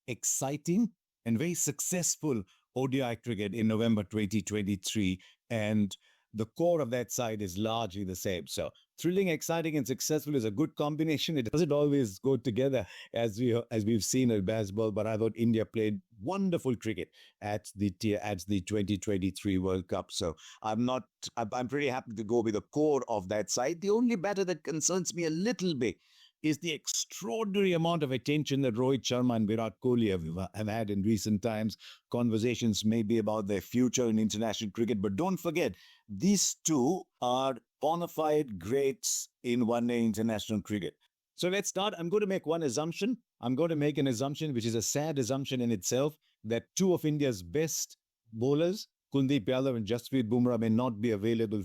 exciting and very successful ODI cricket in November 2023. And the core of that side is largely the same. So thrilling, exciting, and successful is a good combination. It doesn't always go together as we've seen at baseball, but I thought India played wonderful cricket at the 2023 World Cup. So I'm pretty happy to go with the core of that side. The only batter that concerns me a little bit is the extraordinary amount of attention that Rohit Sharma and Virat Kohli have had in recent times. Conversations maybe about their future in international cricket, but don't forget, these two are bona fide greats in one-day international cricket. So let's start. I'm going to make one assumption. I'm going to make an assumption, which is a sad assumption in itself, that two of India's best bowlers, Kuldeep Yadav and Jasprit Bumrah, may not be available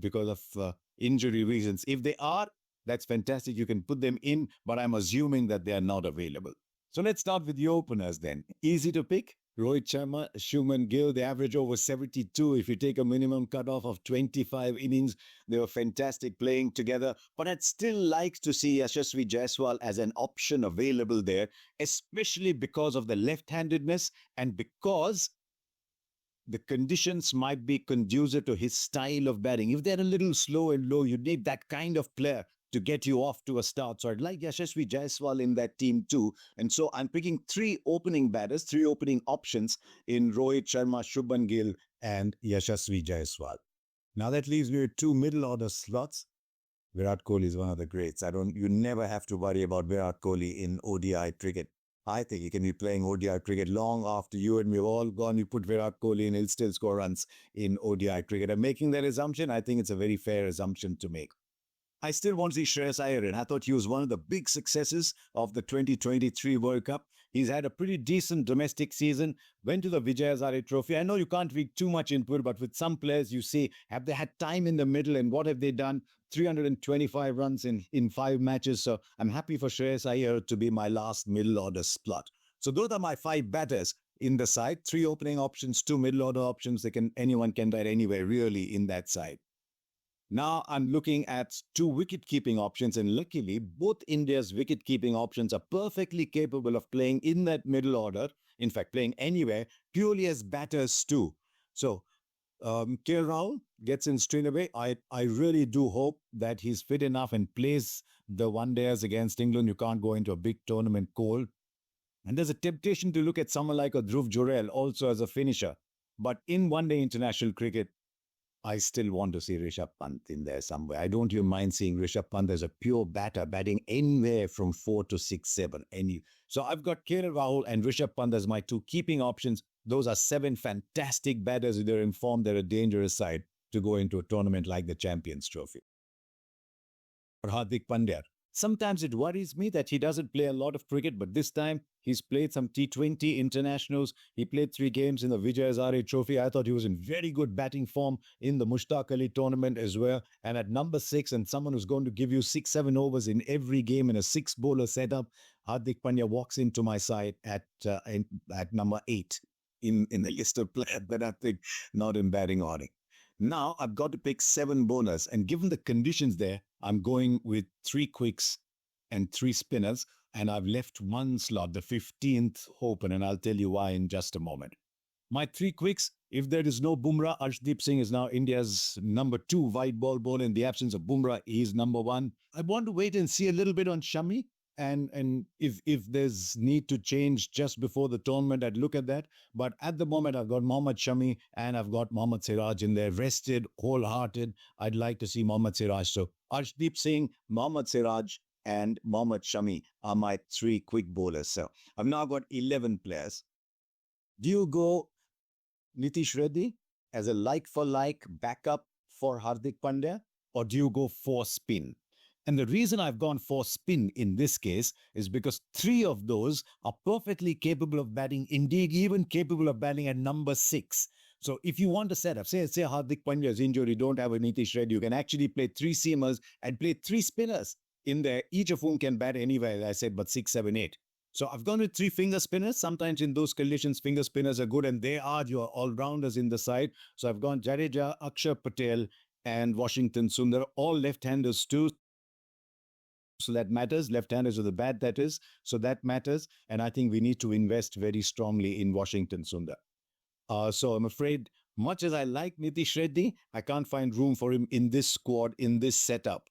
because of injury reasons. If they are, that's fantastic. You can put them in, but I'm assuming that they are not available. So let's start with the openers then. Easy to pick. Rohit Sharma, Shubman Gill, they average over 72. If you take a minimum cutoff of 25 innings, they were fantastic playing together. But I'd still like to see Yashasvi Jaiswal as an option available there, especially because of the left-handedness and because the conditions might be conducive to his style of batting. If they're a little slow and low, you need that kind of player to get you off to a start. So I'd like Yashasvi Jaiswal in that team too. And so I'm picking three opening batters, three opening options in Rohit Sharma, Shubman Gill, and Yashasvi Jaiswal. Now that leaves me with two middle order slots. Virat Kohli is one of the greats. You never have to worry about Virat Kohli in ODI cricket. I think he can be playing ODI cricket long after you and me have all gone. You put Virat Kohli in, he'll still score runs in ODI cricket. I'm making that assumption. I think it's a very fair assumption to make. I still want to see Shreyas Iyer in. I thought he was one of the big successes of the 2023 World Cup. He's had a pretty decent domestic season, went to the Vijay Hazare Trophy. I know you can't read too much into it, but with some players you see, have they had time in the middle and what have they done? 325 runs in 5 matches. So I'm happy for Shreyas Iyer to be my last middle order slot. So those are my 5 batters in the side. 3 opening options, 2 middle order options. Anyone can bat anywhere really in that side. Now I'm looking at 2 wicket-keeping options, and luckily both India's wicket-keeping options are perfectly capable of playing in that middle order, in fact playing anywhere, purely as batters too. So KL Rahul gets in straight away. I really do hope that he's fit enough and plays the one-dayers against England. You can't go into a big tournament cold. And there's a temptation to look at someone like a Dhruv Jurel also as a finisher. But in one-day international cricket, I still want to see Rishabh Pant in there somewhere. I don't even mind seeing Rishabh Pant as a pure batter, batting anywhere from 4 to 6, 7. So I've got KL Rahul and Rishabh Pant as my 2 keeping options. Those are 7 fantastic batters. If they're in form, they're a dangerous side to go into a tournament like the Champions Trophy. For Hardik Pandya, sometimes it worries me that he doesn't play a lot of cricket, but this time he's played some T20 internationals. He played 3 games in the Vijay Hazare Trophy. I thought he was in very good batting form in the Mushtaq Ali tournament as well. And at number 6, and someone who's going to give you 6-7 overs in every game in a 6-bowler setup, Hardik Pandya walks into my side at number 8 in the list of players that I think not in batting order. Now I've got to pick 7 bowlers, and given the conditions there, I'm going with 3 quicks and 3 spinners, and I've left 1 slot, the 15th, open, and I'll tell you why in just a moment. My 3 quicks, if there is no Bumrah, Arshdeep Singh is now India's number 2 white ball bowler. In the absence of Bumrah, he's number 1. I want to wait and see a little bit on Shami. And if there's need to change just before the tournament, I'd look at that. But at the moment, I've got Mohammad Shami and I've got Mohammad Siraj in there, rested, wholehearted. I'd like to see Mohammad Siraj. So Arshdeep Singh, Mohammad Siraj, and Mohammad Shami are my 3 quick bowlers. So I've now got 11 players. Do you go Nitish Reddy as a like-for-like backup for Hardik Pandya, or do you go for spin? And the reason I've gone for spin in this case is because 3 of those are perfectly capable of batting, indeed even capable of batting at number 6. So if you want to set up, say Hardik Pandya is injured, you don't have a Nitish Reddy, you can actually play 3 seamers and play 3 spinners in there, each of whom can bat anywhere, as I said, but 6, 7, 8. So I've gone with 3 finger spinners. Sometimes in those conditions, finger spinners are good, and they are your all-rounders in the side. So I've gone Jadeja, Akshar Patel, and Washington Sundar, all left-handers too. So that matters. Left-handers are the bad that is. So that matters. And I think we need to invest very strongly in Washington, Sundar. So I'm afraid, much as I like Nitish Reddy, I can't find room for him in this squad, in this setup